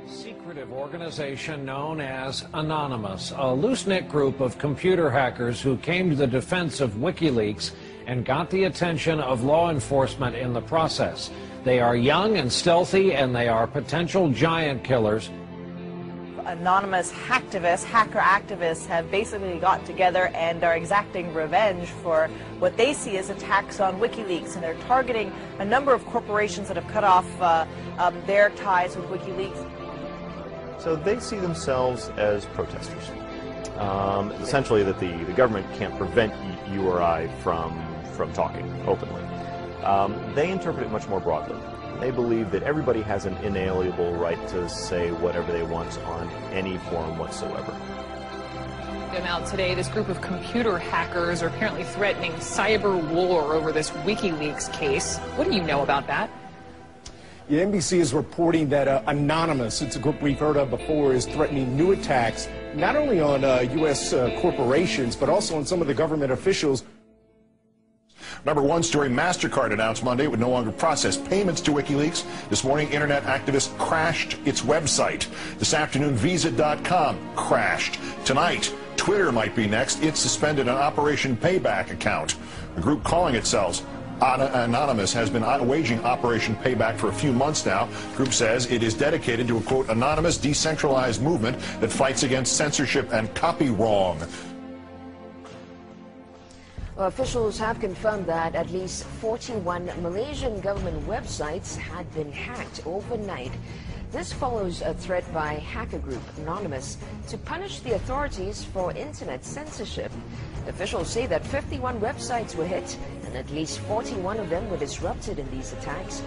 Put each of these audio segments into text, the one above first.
Secretive organization known as Anonymous, a loose-knit group of computer hackers who came to the defense of WikiLeaks and got the attention of law enforcement in the process. They are young and stealthy, and they are potential giant killers. Anonymous hacker activists have basically got together and are exacting revenge for what they see as attacks on WikiLeaks, and they're targeting a number of corporations that have cut off their ties with WikiLeaks. So they see themselves as protesters. Essentially that the government can't prevent you or I from talking openly. They interpret it much more broadly. They believe that everybody has an inalienable right to say whatever they want on any forum whatsoever. Out today, this group of computer hackers are apparently threatening cyber war over this WikiLeaks case. What do you know about that? Yeah, NBC is reporting that Anonymous, it's a group we've heard of before, is threatening new attacks not only on U.S. corporations, but also on some of the government officials. Number one story, MasterCard announced Monday it would no longer process payments to WikiLeaks. This morning, internet activists crashed its website. This afternoon, Visa.com crashed. Tonight, Twitter might be next. It suspended an Operation Payback account. A group calling itself Anonymous has been waging Operation Payback for a few months now. The group says it is dedicated to a, quote, anonymous, decentralized movement that fights against censorship and copy wrong. Well, officials have confirmed that at least 41 Malaysian government websites had been hacked overnight. This follows a threat by hacker group Anonymous to punish the authorities for internet censorship. Officials say that 51 websites were hit and at least 41 of them were disrupted in these attacks.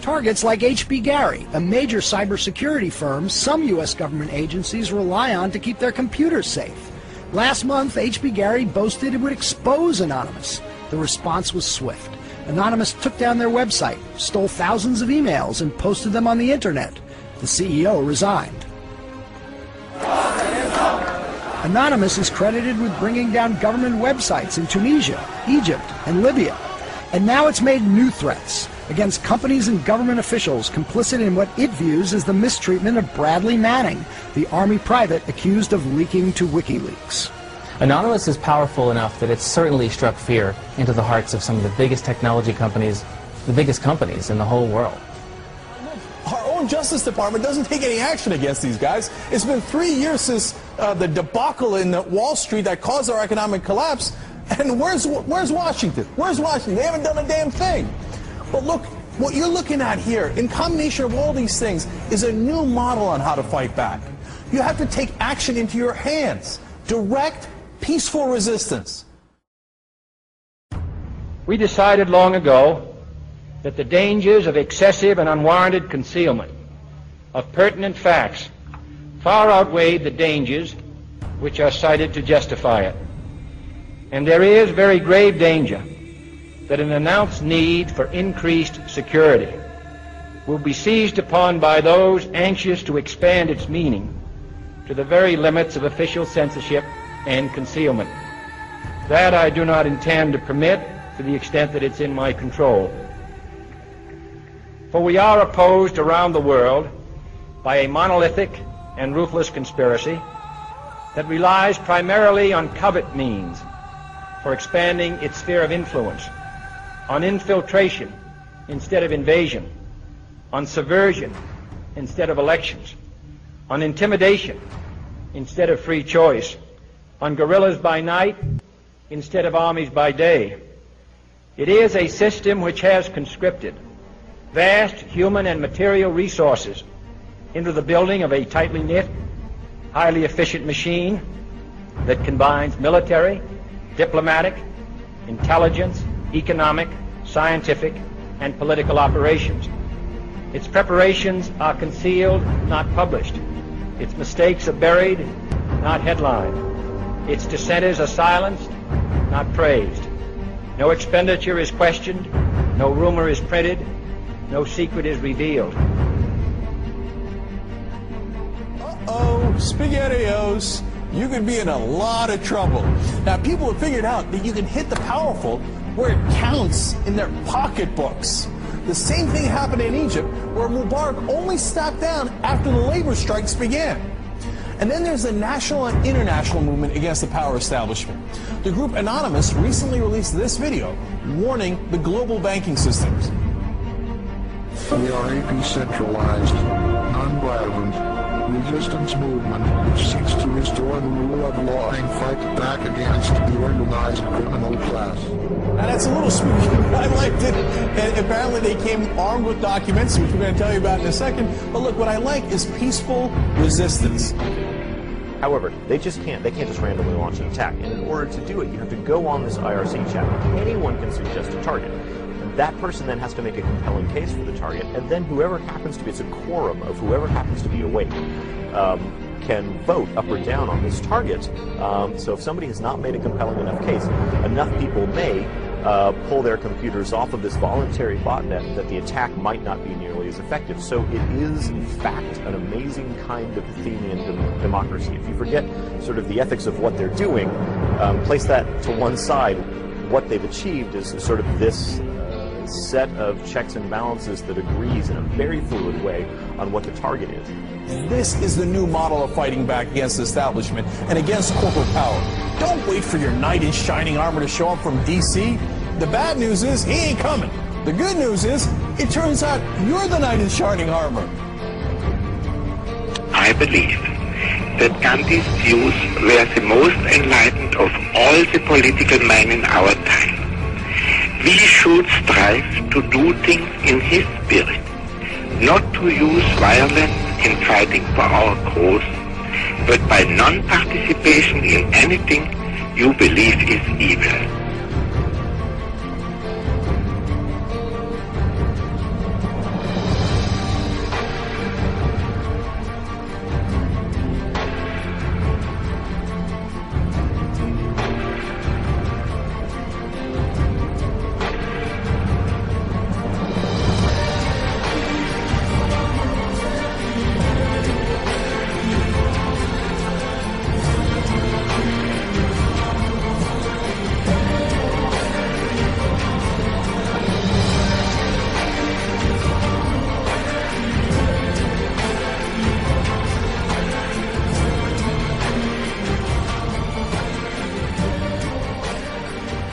Targets like HB Gary, a major cybersecurity firm some U.S. government agencies rely on to keep their computers safe. Last month, HB Gary boasted it would expose Anonymous. The response was swift. Anonymous took down their website, stole thousands of emails, and posted them on the internet. The CEO resigned. Anonymous is credited with bringing down government websites in Tunisia, Egypt, and Libya. And now it's made new threats against companies and government officials complicit in what it views as the mistreatment of Bradley Manning, the Army private accused of leaking to WikiLeaks. Anonymous is powerful enough that it's certainly struck fear into the hearts of some of the biggest technology companies, the biggest companies in the whole world. Our own Justice Department doesn't take any action against these guys. It's been 3 years since the debacle in Wall Street that caused our economic collapse. And where's Washington? Where's Washington? They haven't done a damn thing. But look, what you're looking at here, in combination of all these things, is a new model on how to fight back. You have to take action into your hands. Direct, peaceful resistance. We decided long ago that the dangers of excessive and unwarranted concealment of pertinent facts far outweighed the dangers which are cited to justify it. And there is very grave danger that an announced need for increased security will be seized upon by those anxious to expand its meaning to the very limits of official censorship and concealment. That I do not intend to permit to the extent that it's in my control. For we are opposed around the world by a monolithic and ruthless conspiracy that relies primarily on covert means for expanding its sphere of influence, on infiltration instead of invasion, on subversion instead of elections, on intimidation instead of free choice, on guerrillas by night instead of armies by day. It is a system which has conscripted vast human and material resources into the building of a tightly knit, highly efficient machine that combines military, diplomatic, intelligence, economic, scientific, and political operations. Its preparations are concealed, not published. Its mistakes are buried, not headlined. Its dissenters are silenced, not praised. No expenditure is questioned, no rumor is printed, no secret is revealed. Uh-oh, SpaghettiOs. You could be in a lot of trouble. Now, people have figured out that you can hit the powerful where it counts in their pocketbooks. The same thing happened in Egypt, where Mubarak only stepped down after the labor strikes began. And then there's the national and international movement against the power establishment. The group Anonymous recently released this video warning the global banking systems. We are a decentralized, non-violent resistance movement which seeks to restore the rule of law and fight back against the organized criminal class. Now that's a little spooky, but I liked it. And apparently they came armed with documents, which we're going to tell you about in a second. But look, what I like is peaceful resistance. However, they can't just randomly launch an attack. And in order to do it, you have to go on this IRC chat. Anyone can suggest a target. That person then has to make a compelling case for the target, and then whoever happens to be, it's a quorum of whoever happens to be awake, can vote up or down on this target. So if somebody has not made a compelling enough case, enough people may pull their computers off of this voluntary botnet that the attack might not be nearly as effective. So it is, in fact, an amazing kind of Athenian democracy. If you forget sort of the ethics of what they're doing, place that to one side, what they've achieved is sort of this set of checks and balances that agrees in a very fluid way on what the target is. This is the new model of fighting back against the establishment and against corporate power. Don't wait for your knight in shining armor to show up from D.C. The bad news is he ain't coming. The good news is it turns out you're the knight in shining armor. I believe that Gandhi's views were the most enlightened of all the political men in our time. We should strive to do things in his spirit, not to use violence in fighting for our cause, but by non-participation in anything you believe is evil.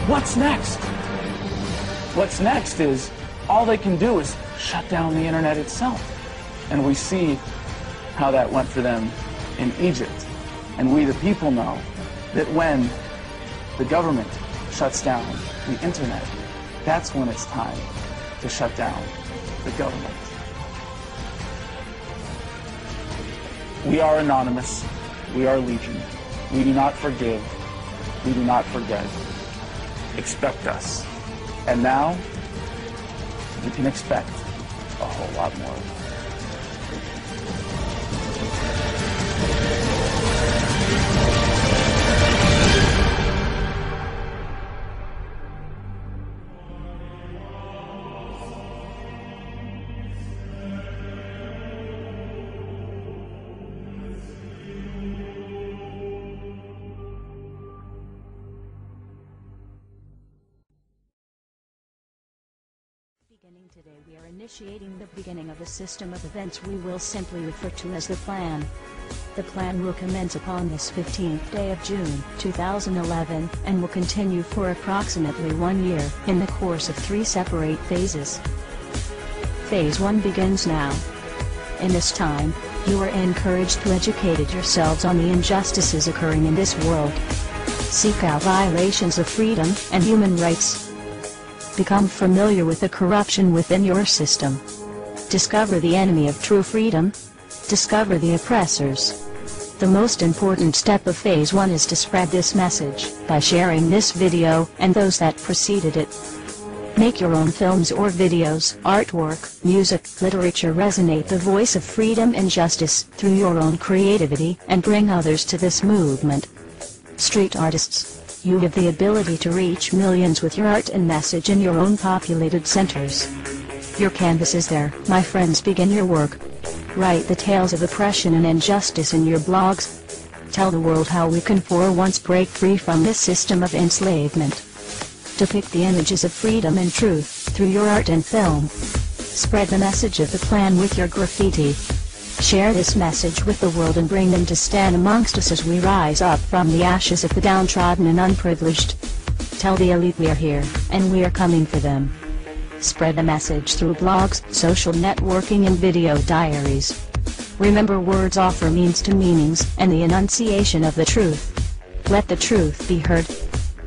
What's next? What's next is all they can do is shut down the internet itself. And we see how that went for them in Egypt. And we, the people, know that when the government shuts down the internet, that's when it's time to shut down the government. We are anonymous. We are legion. We do not forgive. We do not forget. Expect us. And now, you can expect a whole lot more. Today we are initiating the beginning of a system of events we will simply refer to as the plan. The plan will commence upon this 15th day of June 2011 and will continue for approximately 1 year in the course of 3 separate phases. Phase 1 begins now. In this time, you are encouraged to educate yourselves on the injustices occurring in this world. Seek out violations of freedom and human rights. Become familiar with the corruption within your system. Discover the enemy of true freedom. Discover the oppressors. The most important step of Phase 1 is to spread this message by sharing this video and those that preceded it. Make your own films or videos, artwork, music, literature. Resonate the voice of freedom and justice through your own creativity and bring others to this movement. Street artists, you have the ability to reach millions with your art and message in your own populated centers. Your canvas is there, my friends. Begin your work. Write the tales of oppression and injustice in your blogs. Tell the world how we can for once break free from this system of enslavement. Depict the images of freedom and truth through your art and film. Spread the message of the plan with your graffiti. Share this message with the world and bring them to stand amongst us as we rise up from the ashes of the downtrodden and unprivileged. Tell the elite we are here, and we are coming for them. Spread the message through blogs, social networking and video diaries. Remember, words offer means to meanings and the enunciation of the truth. Let the truth be heard.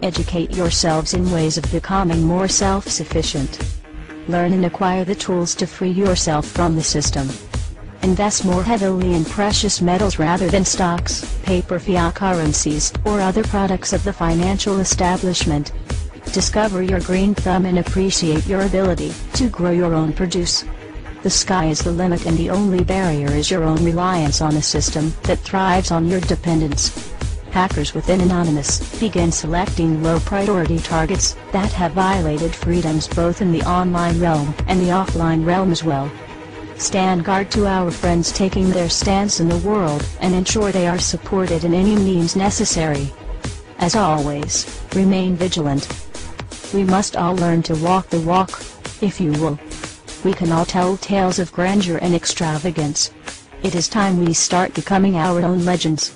Educate yourselves in ways of becoming more self-sufficient. Learn and acquire the tools to free yourself from the system. Invest more heavily in precious metals rather than stocks, paper, fiat currencies, or other products of the financial establishment. Discover your green thumb and appreciate your ability to grow your own produce. The sky is the limit, and the only barrier is your own reliance on a system that thrives on your dependence. Hackers within Anonymous begin selecting low-priority targets that have violated freedoms both in the online realm and the offline realm as well. Stand guard to our friends taking their stance in the world and ensure they are supported in any means necessary. As always, remain vigilant. We must all learn to walk the walk, if you will. We can all tell tales of grandeur and extravagance. It is time we start becoming our own legends.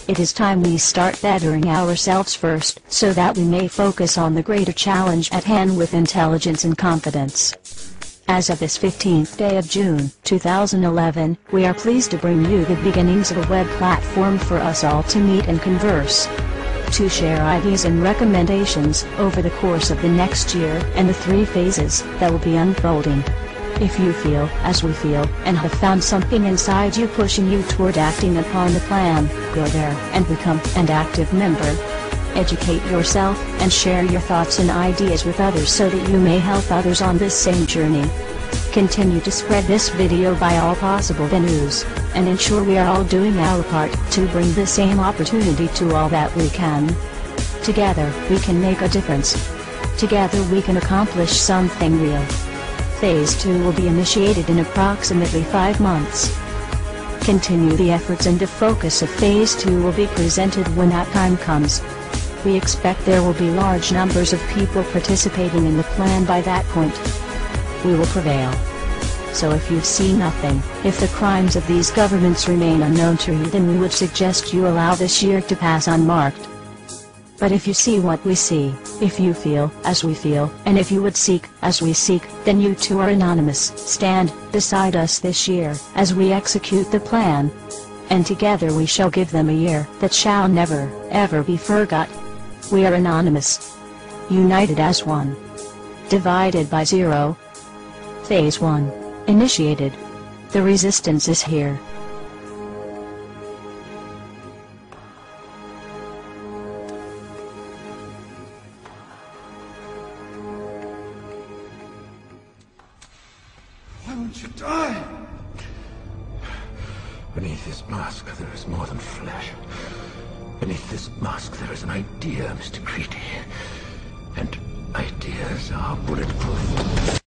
It is time we start bettering ourselves first, so that we may focus on the greater challenge at hand with intelligence and confidence. As of this 15th day of June, 2011, we are pleased to bring you the beginnings of a web platform for us all to meet and converse. To share ideas and recommendations over the course of the next year and the 3 phases that will be unfolding. If you feel, as we feel, and have found something inside you pushing you toward acting upon the plan, go there and become an active member. Educate yourself and share your thoughts and ideas with others so that you may help others on this same journey. Continue to spread this video by all possible venues, and ensure we are all doing our part to bring the same opportunity to all that we can. Together, we can make a difference. Together we can accomplish something real. Phase 2 will be initiated in approximately 5 months. Continue the efforts, and the focus of Phase 2 will be presented when that time comes. We expect there will be large numbers of people participating in the plan by that point. We will prevail. So if you see nothing, if the crimes of these governments remain unknown to you, then we would suggest you allow this year to pass unmarked. But if you see what we see, if you feel as we feel, and if you would seek as we seek, then you too are anonymous. Stand beside us this year as we execute the plan. And together we shall give them a year that shall never, ever be forgot. We are anonymous. United as one. Divided by 0. Phase 1. Initiated. The resistance is here. Why won't you die? Beneath this mask there is more than flesh. Beneath this mask there is an idea, Mr. Creedy. And ideas are bulletproof.